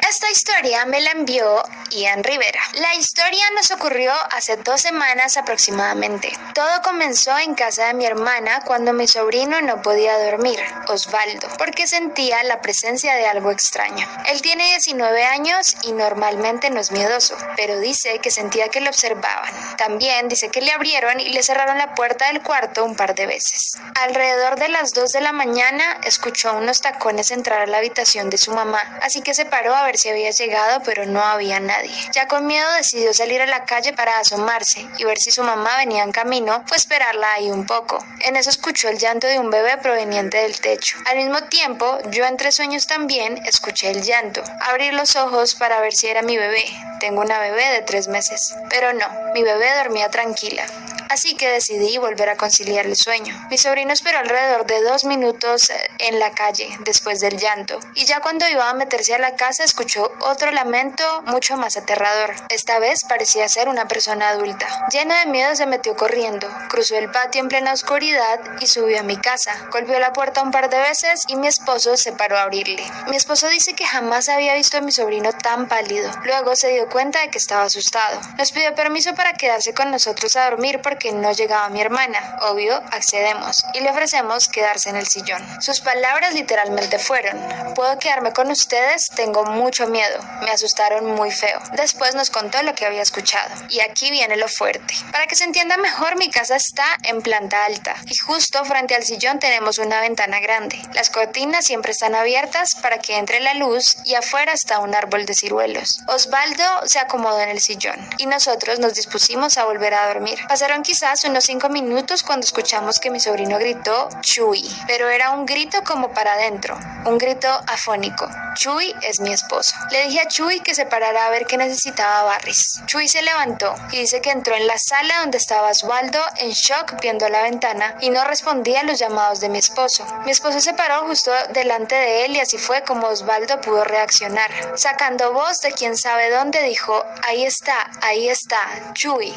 Esta historia me la envió Ian Rivera. La historia nos ocurrió hace 2 semanas aproximadamente. Todo comenzó en casa de mi hermana cuando mi sobrino no podía dormir, Osvaldo, porque sentía la presencia de algo extraño. Él tiene 19 años y normalmente no es miedoso, pero dice que sentía que lo observaban. También dice que le abrieron y le cerraron la puerta del cuarto un par de veces. Alrededor de las 2 de la mañana escuchó unos tacones entrar a la habitación de su mamá, así que se paró a ver si había llegado, pero no había nadie. Ya con miedo decidió salir a la calle para asomarse y ver si su mamá venía en camino, fue esperarla ahí un poco. En eso escuchó el llanto de un bebé proveniente del techo. Al mismo tiempo, yo entre sueños también escuché el llanto. Abrí los ojos para ver si era mi bebé. Tengo una bebé de 3 meses. Pero no, mi bebé dormía tranquila. Así que decidí volver a conciliar el sueño. Mi sobrino esperó alrededor de 2 minutos en la calle después del llanto, y ya cuando iba a meterse a la casa escuchó otro lamento mucho más aterrador. Esta vez parecía ser una persona adulta. Lleno de miedo se metió corriendo, cruzó el patio en plena oscuridad y subió a mi casa. Golpeó la puerta un par de veces y mi esposo se paró a abrirle. Mi esposo dice que jamás había visto a mi sobrino tan pálido. Luego se dio cuenta de que estaba asustado. Nos pidió permiso para quedarse con nosotros a dormir porque no llegaba mi hermana. Obvio, accedemos y le ofrecemos quedarse en el sillón. Sus palabras literalmente fueron: ¿puedo quedarme con ustedes? Tengo mucho miedo. Me asustaron muy feo. Después nos contó lo que había escuchado. Y aquí viene lo fuerte. Para que se entienda mejor, mi casa está en planta alta y justo frente al sillón tenemos una ventana grande. Las cortinas siempre están abiertas para que entre la luz y afuera está un árbol de ciruelos. Osvaldo se acomodó en el sillón y nosotros nos dispusimos a volver a dormir. Pasaron quizás unos 5 minutos cuando escuchamos que mi sobrino gritó Chuy, pero era un grito como para adentro, un grito afónico. Chuy es mi esposo. Le dije a Chuy que se parara a ver qué necesitaba Barris. Chuy se levantó y dice que entró en la sala donde estaba Osvaldo en shock viendo la ventana y no respondía a los llamados de mi esposo. Mi esposo se paró justo delante de él y así fue como Osvaldo pudo reaccionar. Sacando voz de quién sabe dónde dijo: ahí está, Chuy.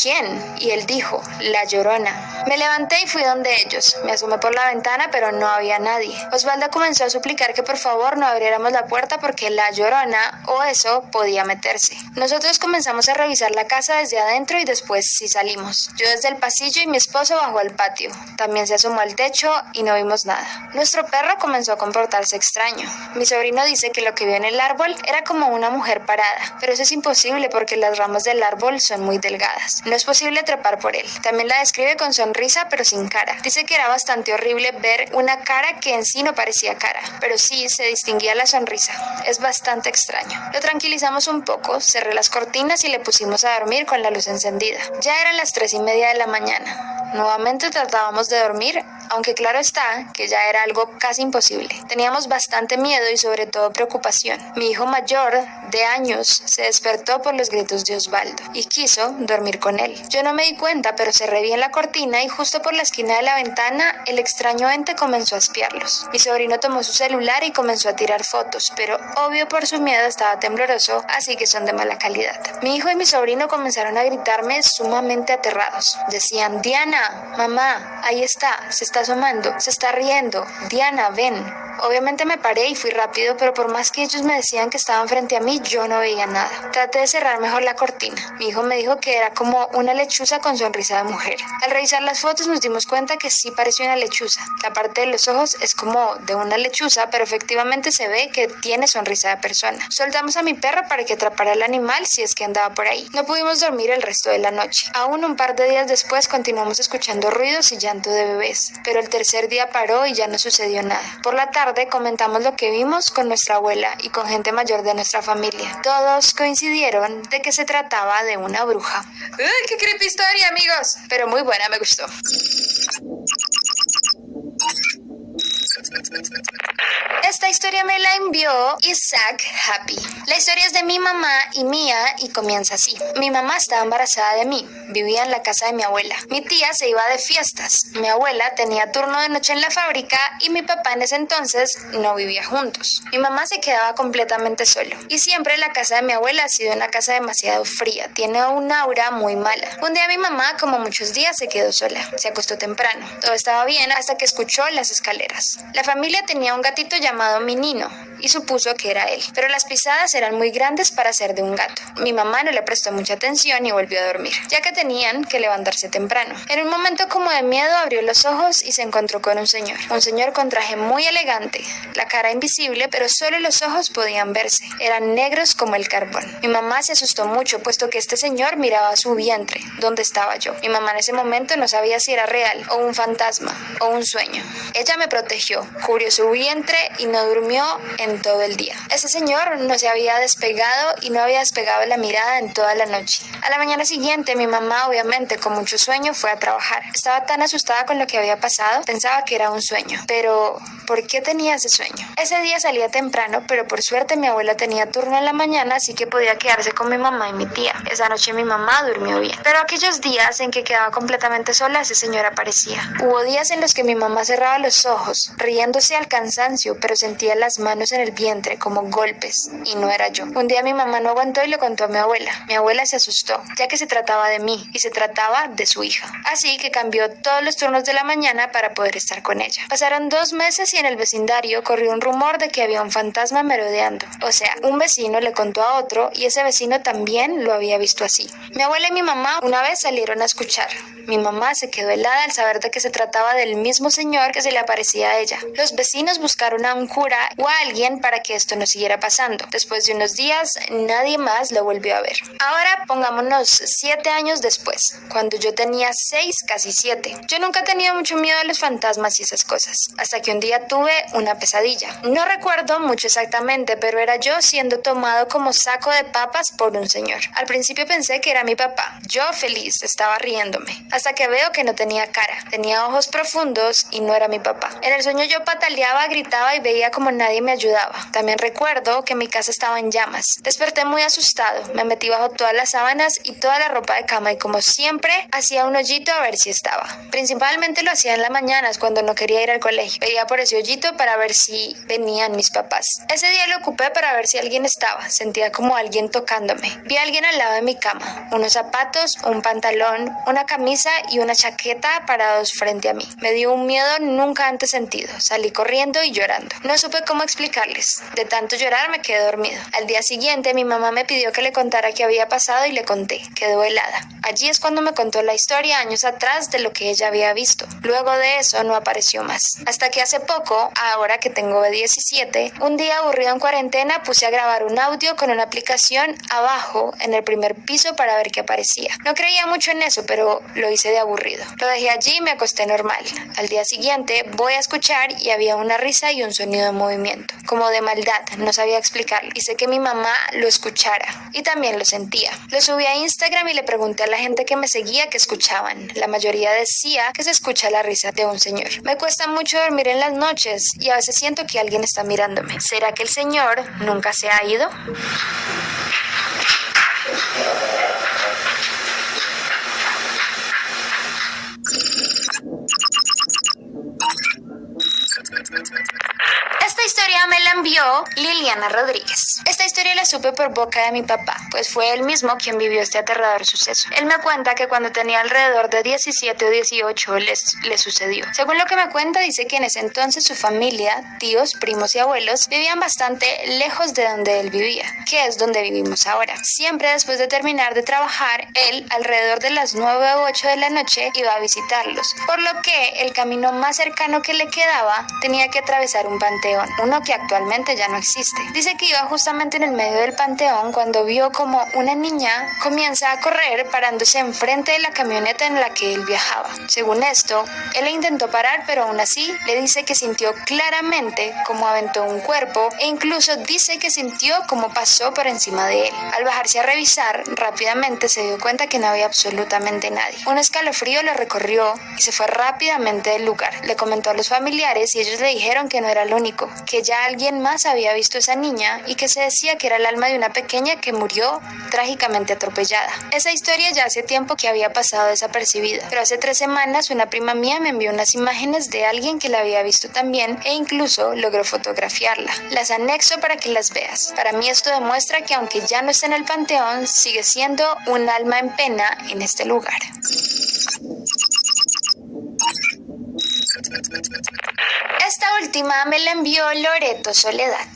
¿Quién? Y él dijo: La Llorona. Me levanté y fui donde ellos. Me asomé por la ventana, pero no había nadie. Osvaldo comenzó a suplicar que por favor no abriéramos la puerta porque La Llorona o eso podía meterse. Nosotros comenzamos a revisar la casa desde adentro y después sí salimos. Yo desde el pasillo y mi esposo bajó al patio. También se asomó al techo y no vimos nada. Nuestro perro comenzó a comportarse extraño. Mi sobrino dice que lo que vio en el árbol era como una mujer parada, pero eso es imposible porque las ramas del árbol son muy delgadas. No es posible trepar por él. También la describe con sonrisa pero sin cara. Dice que era bastante horrible ver una cara que en sí no parecía cara, pero sí se distinguía la sonrisa. Es bastante extraño. Lo tranquilizamos un poco, cerré las cortinas y le pusimos a dormir con la luz encendida. Ya eran las 3:30 de la mañana. Nuevamente tratábamos de dormir, aunque claro está que ya era algo casi imposible. Teníamos bastante miedo y sobre todo preocupación. Mi hijo mayor, de años, se despertó por los gritos de Osvaldo y quiso dormir con él. Yo no me di cuenta, pero cerré bien la cortina y justo por la esquina de la ventana el extraño ente comenzó a espiarlos. Mi sobrino tomó su celular y comenzó a tirar fotos, pero obvio por su miedo estaba tembloroso, así que son de mala calidad. Mi hijo y mi sobrino comenzaron a gritarme sumamente aterrados. Decían: Diana, mamá, ahí está, se está asomando, se está riendo, Diana, ven. Obviamente me paré y fui rápido, pero por más que ellos me decían que estaban frente a mí, yo no veía nada. Traté de cerrar mejor la cortina. Mi hijo me dijo que era como una lechuza con sonrisa de mujer. Al revisar las fotos nos dimos cuenta que sí parecía una lechuza. La parte de los ojos es como de una lechuza, pero efectivamente se ve que tiene sonrisa de persona. Soltamos a mi perro para que atrapara al animal si es que andaba por ahí. No pudimos dormir el resto de la noche. Aún un par de días después continuamos escuchando ruidos y llanto de bebés, pero el tercer día paró y ya no sucedió nada. Por la tarde comentamos lo que vimos con nuestra abuela y con gente mayor de nuestra familia. Todos coincidieron de que se trataba de una bruja. ¡Qué creepy historia, amigos! Pero muy buena, me gustó. Esta historia me la envió Isaac Happy. La historia es de mi mamá y mía y comienza así. Mi mamá estaba embarazada de mí. Vivía en la casa de mi abuela. Mi tía se iba de fiestas. Mi abuela tenía turno de noche en la fábrica y mi papá en ese entonces no vivía juntos. Mi mamá se quedaba completamente solo. Y siempre la casa de mi abuela ha sido una casa demasiado fría. Tiene un aura muy mala. Un día mi mamá, como muchos días, se quedó sola. Se acostó temprano. Todo estaba bien hasta que escuchó las escaleras. La familia tenía un gatito llamado Minino y supuso que era él, pero las pisadas eran muy grandes para ser de un gato. Mi mamá no le prestó mucha atención y volvió a dormir, ya que tenían que levantarse temprano. En un momento como de miedo abrió los ojos y se encontró con un señor con traje muy elegante, la cara invisible, pero solo los ojos podían verse. Eran negros como el carbón. Mi mamá se asustó mucho, puesto que este señor miraba su vientre, donde estaba yo. Mi mamá en ese momento no sabía si era real, o un fantasma, o un sueño. Ella me protegió, cubrió su vientre y no durmió en todo el día. Ese señor no se había despegado y no había despegado la mirada en toda la noche. A la mañana siguiente, mi mamá, obviamente con mucho sueño, fue a trabajar. Estaba tan asustada con lo que había pasado, pensaba que era un sueño. Pero, ¿por qué tenía ese sueño? Ese día salía temprano, pero por suerte mi abuela tenía turno en la mañana, así que podía quedarse con mi mamá y mi tía. Esa noche mi mamá durmió bien. Pero aquellos días en que quedaba completamente sola, ese señor aparecía. Hubo días en los que mi mamá cerraba los ojos, riéndose al cansancio, pero sentía las manos en el vientre como golpes, y no era yo. Un día mi mamá no aguantó y lo contó a mi abuela. Mi abuela se asustó, ya que se trataba de mí, y se trataba de su hija. Así que cambió todos los turnos de la mañana para poder estar con ella. Pasaron 2 meses y en el vecindario corrió un rumor de que había un fantasma merodeando. O sea, un vecino le contó a otro y ese vecino también lo había visto así. Mi abuela y mi mamá una vez salieron a escuchar. Mi mamá se quedó helada al saber de que se trataba del mismo señor que se le aparecía a ella. Los vecinos buscaron a un cura o a alguien para que esto no siguiera pasando. Después de unos días, nadie más lo volvió a ver. Ahora pongámonos 7 años después, cuando yo tenía 6, casi 7. Yo nunca he tenido mucho miedo a los fantasmas y esas cosas, hasta que un día tuve una pesadilla. No recuerdo mucho exactamente, pero era yo siendo tomado como saco de papas por un señor. Al principio pensé que era mi papá. Yo feliz, estaba riéndome, hasta que veo que no tenía cara. Tenía ojos profundos y no era mi papá. En el sueño yo pataleaba, gritaba y veía como nadie me ayudaba. También recuerdo que mi casa estaba en llamas. Desperté muy asustado. Me metí bajo todas las sábanas y toda la ropa de cama y como siempre hacía un hoyito a ver si estaba. Principalmente lo hacía en las mañanas cuando no quería ir al colegio. Veía por ese hoyito para ver si venían mis papás. Ese día lo ocupé para ver si alguien estaba. Sentía como alguien tocándome. Vi a alguien al lado de mi cama. Unos zapatos, un pantalón, una camisa y una chaqueta parados frente a mí. Me dio un miedo nunca antes sentido. Salí corriendo y llorando. No supe cómo explicarles. De tanto llorar me quedé dormido. Al día siguiente mi mamá me pidió que le contara qué había pasado y le conté. Quedó helada. Allí es cuando me contó la historia años atrás de lo que ella había visto. Luego de eso no apareció más. Hasta que hace poco, ahora que tengo 17, un día aburrido en cuarentena puse a grabar un audio con una aplicación abajo en el primer piso para ver qué aparecía. No creía mucho en eso, pero lo hice de aburrido. Lo dejé allí y me acosté normal. Al día siguiente voy a escuchar y había una risa y un sonido de movimiento, como de maldad, no sabía explicarlo. Hice que mi mamá lo escuchara y también lo sentía. Lo subí a Instagram y le pregunté a la gente que me seguía qué escuchaban. La mayoría decía que se escucha la risa de un señor. Me cuesta mucho dormir en las noches y a veces siento que alguien está mirándome. ¿Será que el señor nunca se ha ido? Esta historia me la envió Liliana Rodríguez. Esta historia la supe por boca de mi papá, pues fue él mismo quien vivió este aterrador suceso. Él me cuenta que cuando tenía alrededor de 17 o 18 le sucedió. Según lo que me cuenta, dice que en ese entonces su familia, tíos, primos y abuelos vivían bastante lejos de donde él vivía, que es donde vivimos ahora. Siempre después de terminar de trabajar, él alrededor de las 9 o 8 de la noche iba a visitarlos, por lo que el camino más cercano que le quedaba tenía que atravesar un panteón, uno que actualmente actualmente ya no existe. Dice que iba justamente en el medio del panteón cuando vio como una niña comienza a correr parándose enfrente de la camioneta en la que él viajaba. Según esto, él le intentó parar, pero aún así le dice que sintió claramente cómo aventó un cuerpo e incluso dice que sintió cómo pasó por encima de él. Al bajarse a revisar, rápidamente se dio cuenta que no había absolutamente nadie. Un escalofrío lo recorrió y se fue rápidamente del lugar. Le comentó a los familiares y ellos le dijeron que no era el único, que ya alguien más había visto a esa niña y que se decía que era el alma de una pequeña que murió trágicamente atropellada. Esa historia ya hace tiempo que había pasado desapercibida, pero hace 3 semanas una prima mía me envió unas imágenes de alguien que la había visto también e incluso logró fotografiarla. Las anexo para que las veas. Para mí esto demuestra que aunque ya no está en el panteón, sigue siendo un alma en pena en este lugar. Esta última me la envió Loreto Soledad.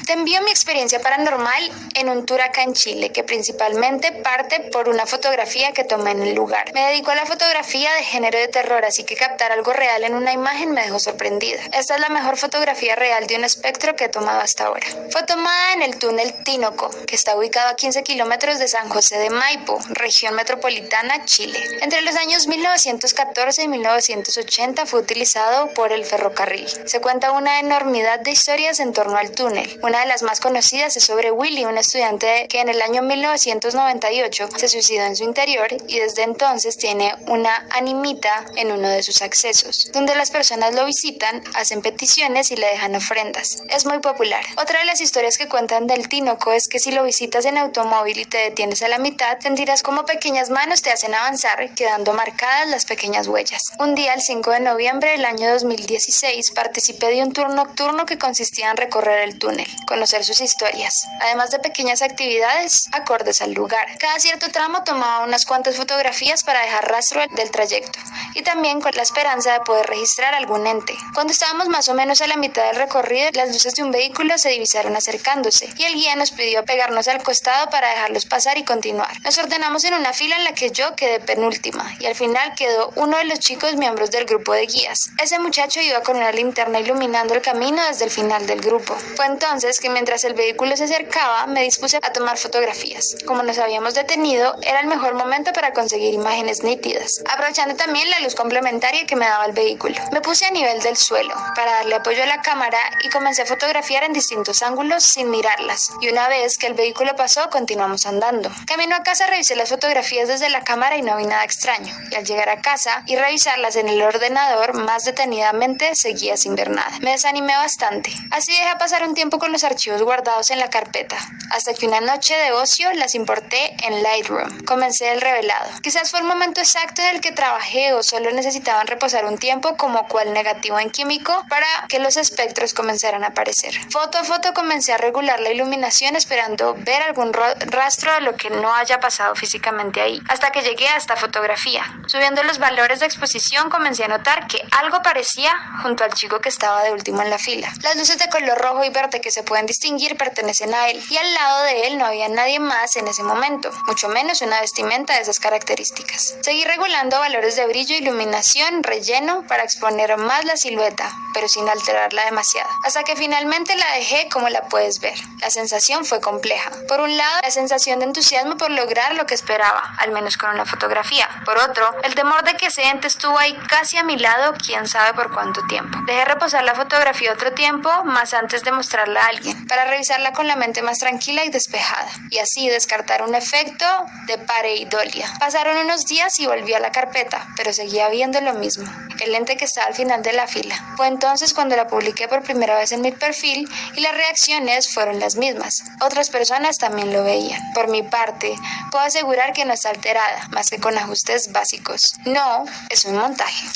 Te envío mi experiencia paranormal en un tour acá en Chile, que principalmente parte por una fotografía que tomé en el lugar. Me dedico a la fotografía de género de terror, así que captar algo real en una imagen me dejó sorprendida. Esta es la mejor fotografía real de un espectro que he tomado hasta ahora. Fue tomada en el túnel Tinoco, que está ubicado a 15 kilómetros de San José de Maipo, región metropolitana, Chile. Entre los años 1914 y 1980 fue utilizado por el ferrocarril. Se cuenta una enormidad de historias en torno al túnel. Una de las más conocidas es sobre Willy, un estudiante que en el año 1998 se suicidó en su interior y desde entonces tiene una animita en uno de sus accesos, donde las personas lo visitan, hacen peticiones y le dejan ofrendas. Es muy popular. Otra de las historias que cuentan del Tinoco es que si lo visitas en automóvil y te detienes a la mitad, sentirás como pequeñas manos te hacen avanzar, quedando marcadas las pequeñas huellas. Un día, el 5 de noviembre del año 2016, participé de un tour nocturno que consistía en recorrer el túnel, conocer sus historias, además de pequeñas actividades acordes al lugar. Cada cierto tramo tomaba unas cuantas fotografías para dejar rastro del trayecto y también con la esperanza de poder registrar algún ente. Cuando estábamos más o menos a la mitad del recorrido, las luces de un vehículo se divisaron acercándose y el guía nos pidió pegarnos al costado para dejarlos pasar y continuar. Nos ordenamos en una fila en la que yo quedé penúltima y al final quedó uno de los chicos miembros del grupo de guías. Ese muchacho iba con una linterna iluminando el camino desde el final del grupo. Fue entonces que mientras el vehículo se acercaba, me dispuse a tomar fotografías. Como nos habíamos detenido, era el mejor momento para conseguir imágenes nítidas, aprovechando también la luz complementaria que me daba el vehículo. Me puse a nivel del suelo para darle apoyo a la cámara y comencé a fotografiar en distintos ángulos sin mirarlas. Y una vez que el vehículo pasó, continuamos andando. Camino a casa, revisé las fotografías desde la cámara y no vi nada extraño. Y al llegar a casa y revisarlas en el ordenador más detenidamente, seguía sin ver nada. Me desanimé bastante. Así dejé pasar un tiempo con los archivos guardados en la carpeta, hasta que una noche de ocio las importé en Lightroom. Comencé el revelado. Quizás fue el momento exacto en el que trabajé o solo necesitaban reposar un tiempo como cual negativo en químico para que los espectros comenzaran a aparecer. Foto a foto comencé a regular la iluminación esperando ver algún rastro de lo que no haya pasado físicamente ahí, hasta que llegué a esta fotografía. Subiendo los valores de exposición comencé a notar que algo parecía junto al chico que estaba de último en la fila. Las luces de color rojo y verde que se pueden distinguir pertenecen a él y al lado de él no había nadie más en ese momento, mucho menos una vestimenta de esas características. Seguí regulando valores de brillo, iluminación, relleno para exponer más la silueta, pero sin alterarla demasiado, hasta que finalmente la dejé como la puedes ver. La sensación fue compleja. Por un lado, la sensación de entusiasmo por lograr lo que esperaba, al menos con una fotografía. Por otro, el temor de que ese ente estuvo ahí casi a mi lado, quién sabe por cuánto tiempo. Dejé reposar la fotografía otro tiempo, más antes de mostrarla a alguien, para revisarla con la mente más tranquila y despejada, y así descartar un efecto de pareidolia. Pasaron unos días y volví a la carpeta, pero seguía viendo lo mismo, el ente que estaba al final de la fila. Fue entonces cuando la publiqué por primera vez en mi perfil y las reacciones fueron las mismas. Otras personas también lo veían. Por mi parte, puedo asegurar que no está alterada, más que con ajustes básicos. No, es un montaje.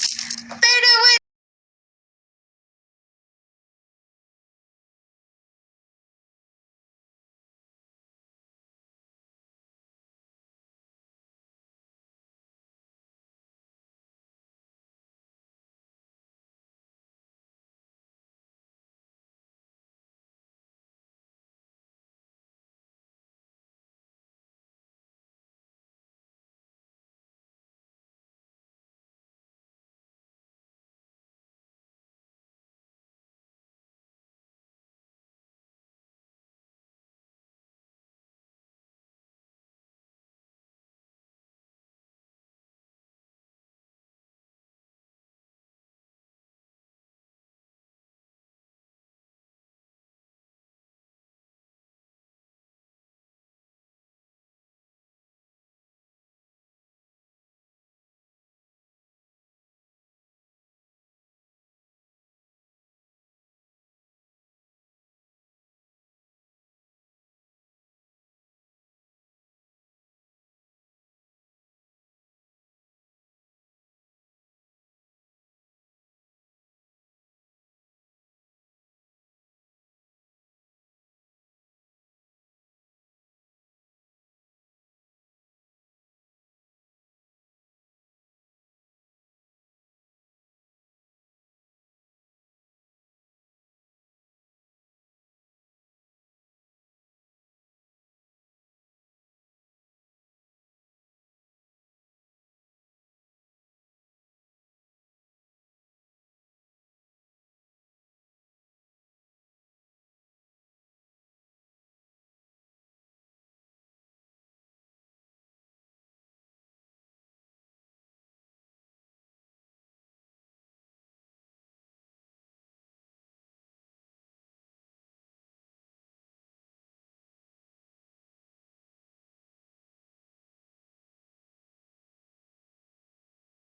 Pero bueno,